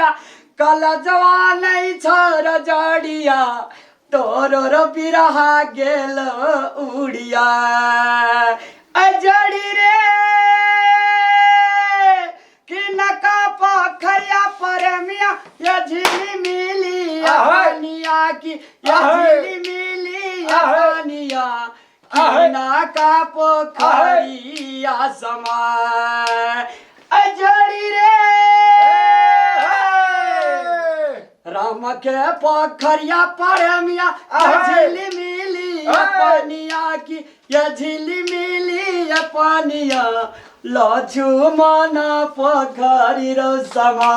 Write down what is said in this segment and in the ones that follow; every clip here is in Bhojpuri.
जड़िया कल जवान छर जड़िया तोरो रो बिरहा गेल उड़िया अजड़ी रे कि नका पखरिया परमिया ये झिली मिली अपनिया की ये झिली मिली अपनिया कि नका पोखरिया समय अजड़ी रे राम के पोखरिया परमिया झिली मिली अपनिया की ये झिली मिली अपनिया लछु मन पोखरी रो समा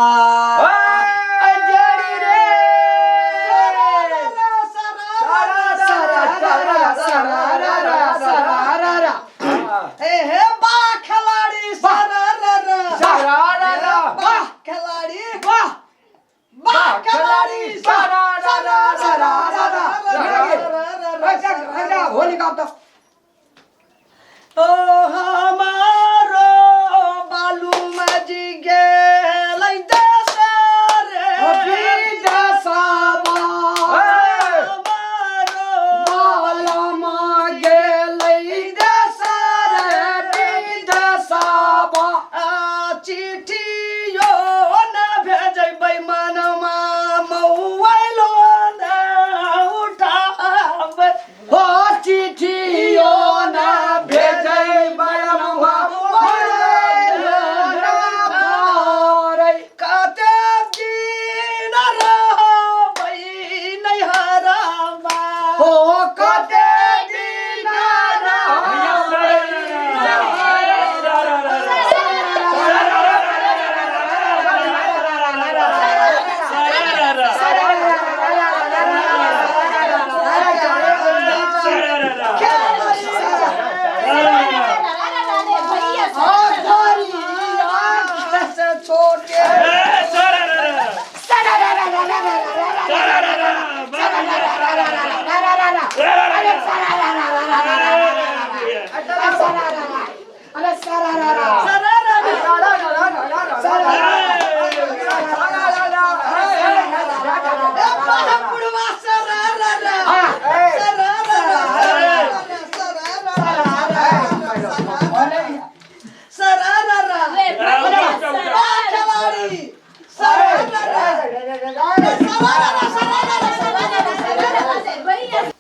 अजड़ी रे हे बा खिलाड़ी होली का तो हमारो बालू मजी गेल दसर अभी दसबा हमारो बालमा गेल दसर अभी दसबा चिट्ठियो न भेजबै मनमा मोबाइलो न उठाबै हो चिट्ठियो न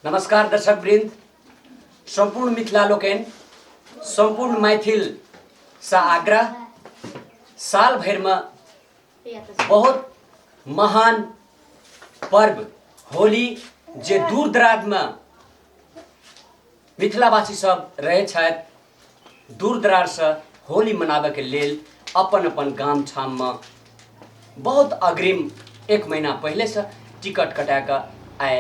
नमस्कार दर्शक वृंद संपूर्ण मिथिला लोकन संपूर्ण मैथिल सा आग्रह साल भर में बहुत महान पर्व होली जे दूर दराज में मिथिलावासी सब रहे छथि दूर दराज से होली मनावे के लेल अपन अपन गाम ठाम में बहुत अग्रिम एक महीना पहले से टिकट कटा के आए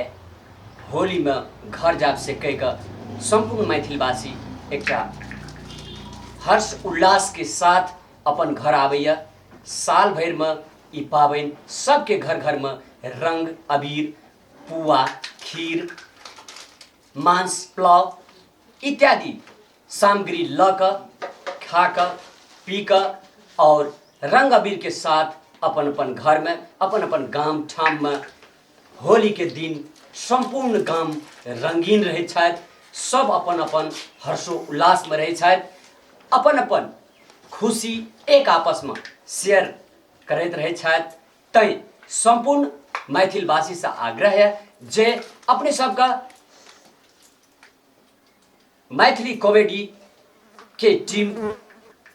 होली में घर जाब से कह कर संपूर्ण मैथिलवासी एक हर्ष उल्लास के साथ अपन घर आबैया साल भर में ई पाबनि सबके घर घर में रंग अबीर पुआ खीर मांस पुलाव इत्यादि सामग्री ल खा पी और रंग अबीर के साथ अपन अपन घर में अपन अपन गाम ठाम में होली के दिन संपूर्ण गाम रंगीन रहे छथि सब अपन अपन हर्षो उल्लास में रहे छथि अपन अपन खुशी एक आपस में शेयर करैत रहे छथि तै संपूर्ण मैथिलवासी से आग्रह है जे अपने सबका मैथिली कॉमेडी के टीम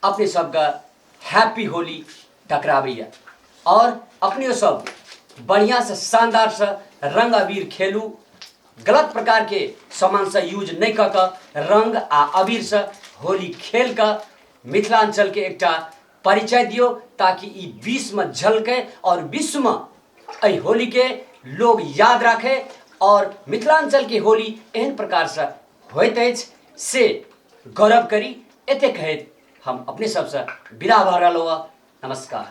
अपने सबका हैप्पी होली टकराबैया और अपने सब बढ़िया से शानदार से रंग अबीर खेलू गलत प्रकार के सामान से यूज नहीं कर रंग आ अबीर से होली खेल कर मिथिलांचल के एकटा परिचय दियो ताकि ई विश्व में झलके और विश्व में एहि होली के लोग याद रखे और मिथिलांचल की होली एहन प्रकार से होइत अछि से गौरव करी एते कहैत हम अपने सबसे विदा भऽ रहलहुँ। नमस्कार।